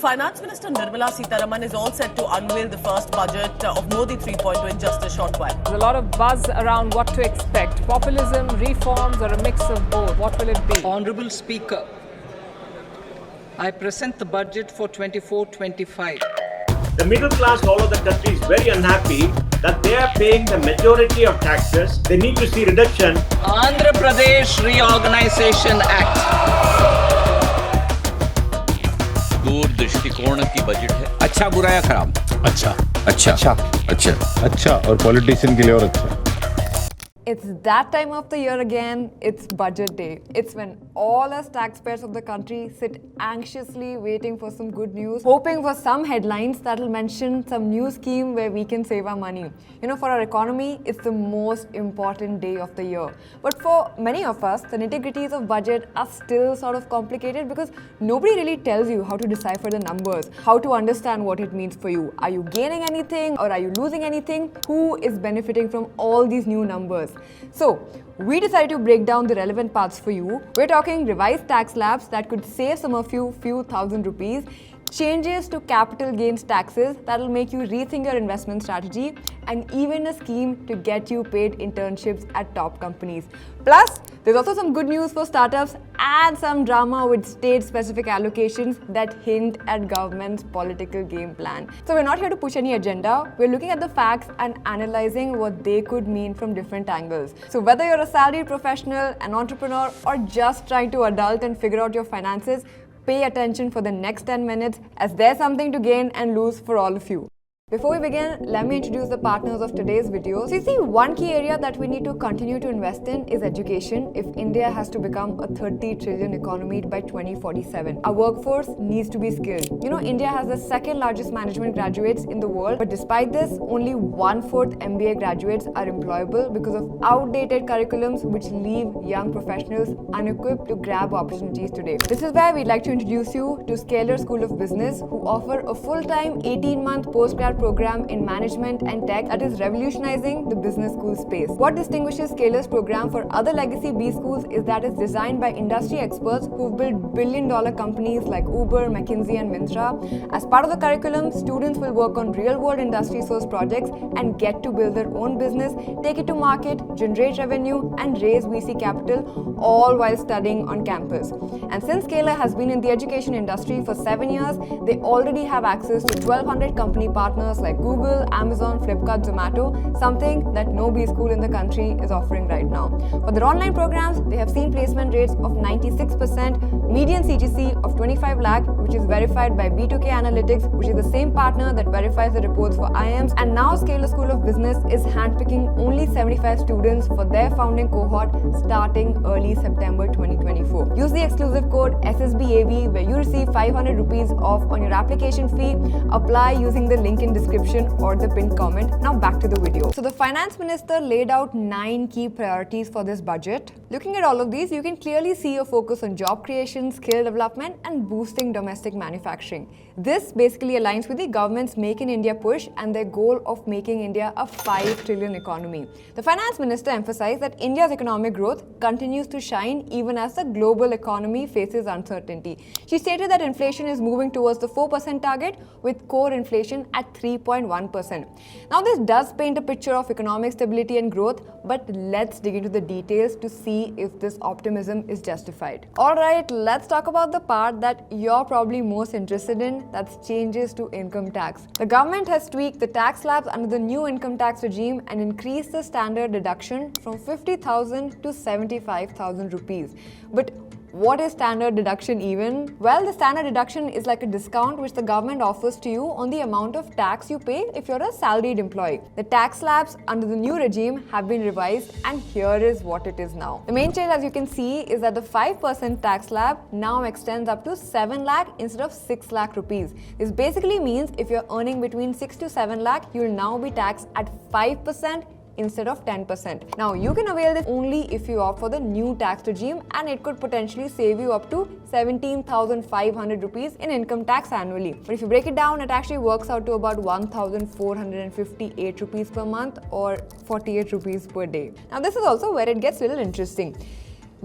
Finance Minister Nirmala Sitharaman is all set to unveil the first budget of Modi 3.2 in just a short while. There's a lot of buzz around what to expect. Populism, reforms, or a mix of both. What will it be? Honorable Speaker, I present the budget for 24-25. The middle class all over the country is very unhappy that they are paying the majority of taxes. They need to see reduction. Andhra Pradesh Reorganization Act. दूर दृष्टिकोण की budget है. अच्छा बुरा या खराब? अच्छा अच्छा अच्छा अच्छा अच्छा और पॉलिटिशियन के लिए और अच्छा. It's that time of the year again, it's budget day. It's when all us taxpayers of the country sit anxiously waiting for some good news, hoping for some headlines that will mention some new scheme where we can save our money. You know, for our economy, it's the most important day of the year. But for many of us, the nitty-gritties of budget are still sort of complicated because nobody really tells you how to decipher the numbers, how to understand what it means for you. Are you gaining anything or are you losing anything? Who is benefiting from all these new numbers? So, we decided to break down the relevant parts for you. We're talking revised tax slabs that could save some of you few thousand rupees, changes to capital gains taxes that will make you rethink your investment strategy, and even a scheme to get you paid internships at top companies. Plus, there's also some good news for startups and some drama with state-specific allocations that hint at government's political game plan. So we're not here to push any agenda. We're looking at the facts and analyzing what they could mean from different angles. So whether you're a salaried professional, an entrepreneur, or just trying to adult and figure out your finances, pay attention for the next 10 minutes as there's something to gain and lose for all of you. Before we begin, let me introduce the partners of today's video. So you see, one key area that we need to continue to invest in is education if India has to become a 30 trillion economy by 2047. Our workforce needs to be skilled. You know, India has the second largest management graduates in the world, but despite this, only 1/4 MBA graduates are employable because of outdated curriculums which leave young professionals unequipped to grab opportunities today. This is where we'd like to introduce you to Scalar School of Business, who offer a full-time 18-month postgrad program in management and tech that is revolutionizing the business school space. What distinguishes Scalar's program for other legacy B schools is that it's designed by industry experts who've built billion-dollar companies like Uber, McKinsey, and Myntra. As part of the curriculum, students will work on real-world industry source projects and get to build their own business, take it to market, generate revenue, and raise VC capital, all while studying on campus. And since Scalar has been in the education industry for 7 years, they already have access to 1,200 company partners like Google, Amazon, Flipkart, Zomato, something that no B school in the country is offering right now. For their online programs, they have seen placement rates of 96%, median CGC of 25 lakh, which is verified by B2K Analytics, which is the same partner that verifies the reports for IIMs. And now Scalar School of Business is handpicking only 75 students for their founding cohort starting early September 2024. Use the exclusive code SSBAV where you receive 500 rupees off on your application fee. Apply using the link in description or the pinned comment. Now back to the video. So the finance minister laid out 9 key priorities for this budget. Looking at all of these, you can clearly see a focus on job creation, skill development, and boosting domestic manufacturing. This basically aligns with the government's Make in India push and their goal of making India a 5 trillion economy. The finance minister emphasized that India's economic growth continues to shine even as the global economy faces uncertainty. She stated that inflation is moving towards the 4% target with core inflation at 3.1%. Now this does paint a picture of economic stability and growth, but let's dig into the details to see if this optimism is justified. Alright, let's talk about the part that you're probably most interested in, that's changes to income tax. The government has tweaked the tax slabs under the new income tax regime and increased the standard deduction from 50,000 to 75,000 rupees. But what is standard deduction even? Well, the standard deduction is like a discount which the government offers to you on the amount of tax you pay if you're a salaried employee. The tax slabs under the new regime have been revised, and here is what it is now. The main change, as you can see, is that the 5% tax slab now extends up to 7 lakh instead of 6 lakh rupees. This basically means if you're earning between 6 to 7 lakh, you'll now be taxed at 5% instead of 10%. Now you can avail this only if you opt for the new tax regime, and it could potentially save you up to 17,500 rupees in income tax annually. But if you break it down, it actually works out to about 1,458 rupees per month or 48 rupees per day. Now this is also where it gets a little interesting.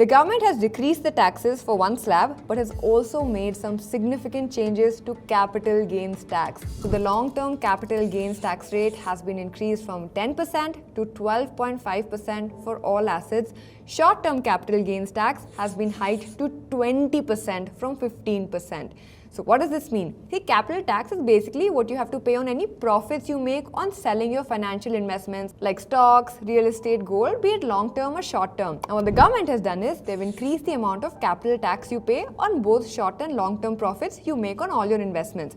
The government has decreased the taxes for one slab, but has also made some significant changes to capital gains tax. So the long-term capital gains tax rate has been increased from 10% to 12.5% for all assets. Short-term capital gains tax has been hiked to 20% from 15%. So what does this mean? See, capital tax is basically what you have to pay on any profits you make on selling your financial investments like stocks, real estate, gold, be it long-term or short-term. Now what the government has done is they've increased the amount of capital tax you pay on both short and long-term profits you make on all your investments.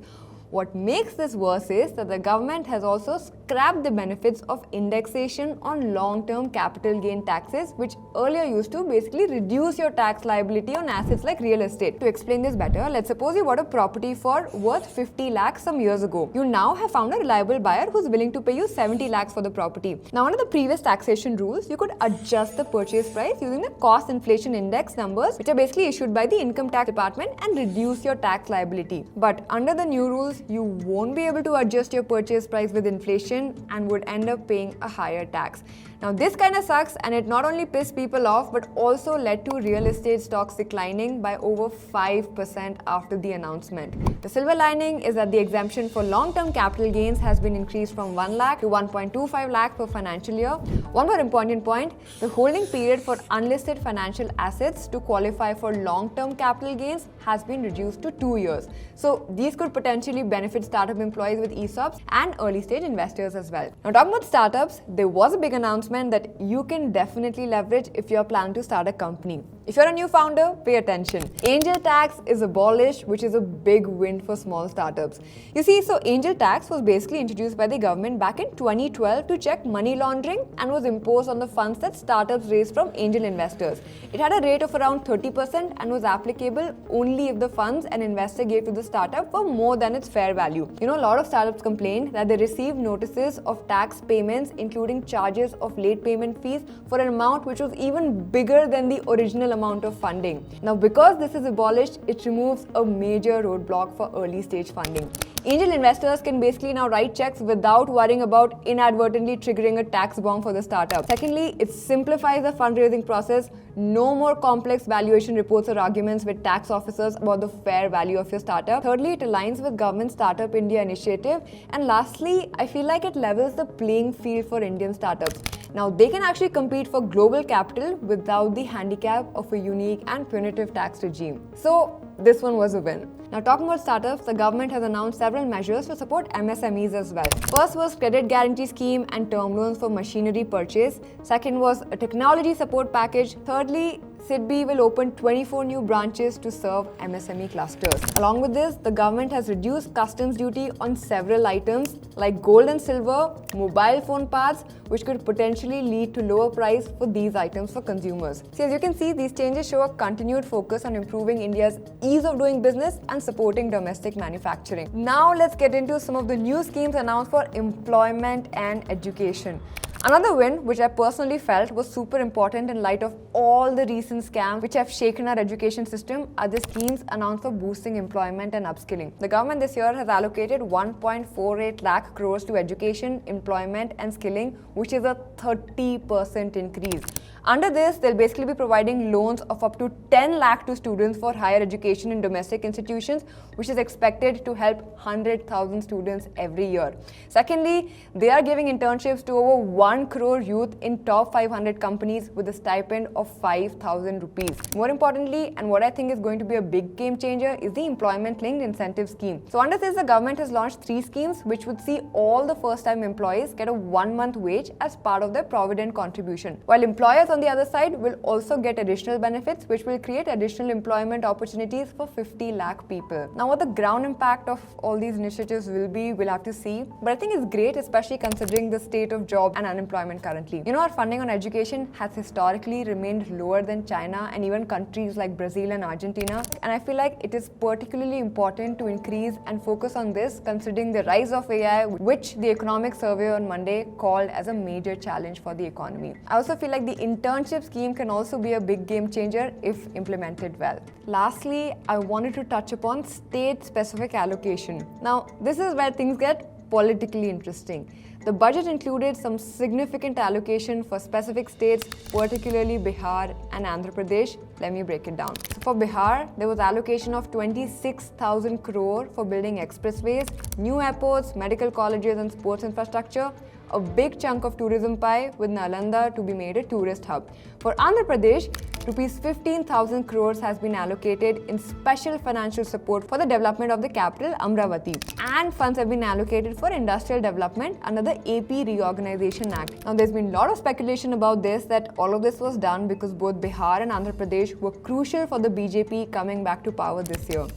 What makes this worse is that the government has also scrapped the benefits of indexation on long-term capital gain taxes, which earlier used to basically reduce your tax liability on assets like real estate. To explain this better, let's suppose you bought a property for worth 50 lakhs some years ago. You now have found a reliable buyer who's willing to pay you 70 lakhs for the property. Now, under the previous taxation rules, you could adjust the purchase price using the cost inflation index numbers, which are basically issued by the income tax department, and reduce your tax liability. But under the new rules, you won't be able to adjust your purchase price with inflation and would end up paying a higher tax. Now this kind of sucks, and it not only pissed people off but also led to real estate stocks declining by over 5% after the announcement. The silver lining is that the exemption for long-term capital gains has been increased from 1 lakh to 1.25 lakh per financial year. One more important point, the holding period for unlisted financial assets to qualify for long-term capital gains has been reduced to 2 years. So these could potentially benefit startup employees with ESOPs and early stage investors as well. Now talking about startups, there was a big announcement that you can definitely leverage if you're planning to start a company. If you're a new founder, pay attention. Angel tax is abolished, which is a big win for small startups. You see, so angel tax was basically introduced by the government back in 2012 to check money laundering and was imposed on the funds that startups raised from angel investors. It had a rate of around 30% and was applicable only if the funds an investor gave to the startup were more than its fair value. You know, a lot of startups complained that they received notices of tax payments, including charges of late payment fees for an amount which was even bigger than the original amount of funding. Now, because this is abolished, it removes a major roadblock for early stage funding. Angel investors can basically now write checks without worrying about inadvertently triggering a tax bomb for the startup. Secondly, it simplifies the fundraising process. No more complex valuation reports or arguments with tax officers about the fair value of your startup. Thirdly, it aligns with government Startup India initiative. And lastly, I feel like it levels the playing field for Indian startups. Now, they can actually compete for global capital without the handicap of a unique and punitive tax regime. So, this one was a win. Now, talking about startups, the government has announced several measures to support MSMEs as well. First was credit guarantee scheme and term loans for machinery purchase. Second was a technology support package. Thirdly, SIDBI will open 24 new branches to serve MSME clusters. Along with this, the government has reduced customs duty on several items like gold and silver, mobile phone parts, which could potentially lead to lower price for these items for consumers. So as you can see, these changes show a continued focus on improving India's ease of doing business and supporting domestic manufacturing. Now let's get into some of the new schemes announced for employment and education. Another win, which I personally felt was super important in light of all the recent scams which have shaken our education system, are the schemes announced for boosting employment and upskilling. The government this year has allocated 1.48 lakh crores to education, employment and skilling, which is a 30% increase. Under this, they'll basically be providing loans of up to 10 lakh to students for higher education in domestic institutions, which is expected to help 100,000 students every year. Secondly, they are giving internships to over 1 crore youth in top 500 companies with a stipend of 5,000 rupees. More importantly, and what I think is going to be a big game changer, is the employment-linked incentive scheme. So under this, the government has launched 3 schemes which would see all the first-time employees get a 1-month wage as part of their provident contribution, while employers on the other side will also get additional benefits which will create additional employment opportunities for 50 lakh people. Now what the ground impact of all these initiatives will be, we'll have to see, but I think it's great, especially considering the state of job and unemployment currently. You know, our funding on education has historically remained lower than China and even countries like Brazil and Argentina, and I feel like it is particularly important to increase and focus on this considering the rise of AI, which the economic survey on Monday called as a major challenge for the economy. I also feel like the internship scheme can also be a big game changer if implemented well. Lastly, I wanted to touch upon state-specific allocation. Now, this is where things get politically interesting. The budget included some significant allocation for specific states, particularly Bihar and Andhra Pradesh. Let me break it down. So for Bihar, there was allocation of 26,000 crore for building expressways, new airports, medical colleges and sports infrastructure. A big chunk of tourism pie with Nalanda to be made a tourist hub. For Andhra Pradesh, rupees 15,000 crores has been allocated in special financial support for the development of the capital Amravati, and funds have been allocated for industrial development under the AP Reorganization Act. Now there's been a lot of speculation about this, that all of this was done because both Bihar and Andhra Pradesh were crucial for the BJP coming back to power this year.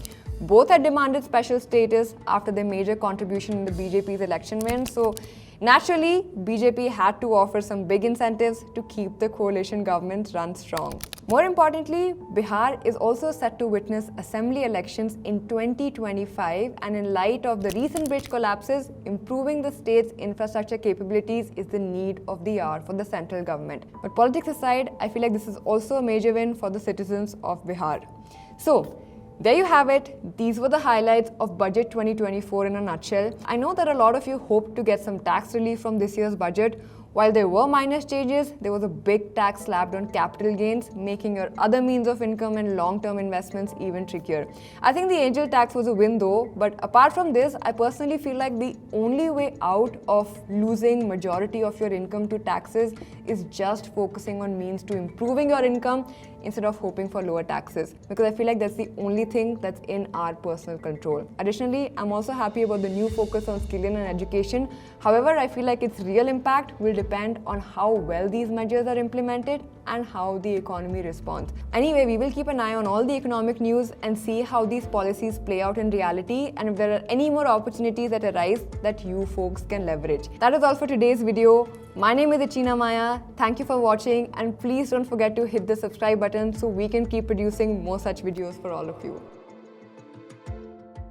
Both had demanded special status after their major contribution in the BJP's election win, so naturally, BJP had to offer some big incentives to keep the coalition government run strong. More importantly, Bihar is also set to witness assembly elections in 2025, and in light of the recent bridge collapses, improving the state's infrastructure capabilities is the need of the hour for the central government. But politics aside, I feel like this is also a major win for the citizens of Bihar. So, there you have it. These were the highlights of Budget 2024 in a nutshell. I know that a lot of you hoped to get some tax relief from this year's budget. While there were minor changes, there was a big tax slapped on capital gains, making your other means of income and long-term investments even trickier. I think the angel tax was a win though, but apart from this, I personally feel like the only way out of losing majority of your income to taxes is just focusing on means to improving your income instead of hoping for lower taxes, because I feel like that's the only thing that's in our personal control. Additionally, I'm also happy about the new focus on skilling and education. However, I feel like its real impact will depend on how well these measures are implemented and how the economy responds. Anyway, we will keep an eye on all the economic news and see how these policies play out in reality, and if there are any more opportunities that arise that you folks can leverage. That is all for today's video. My name is Ichina Maya. Thank you for watching, and please don't forget to hit the subscribe button so we can keep producing more such videos for all of you.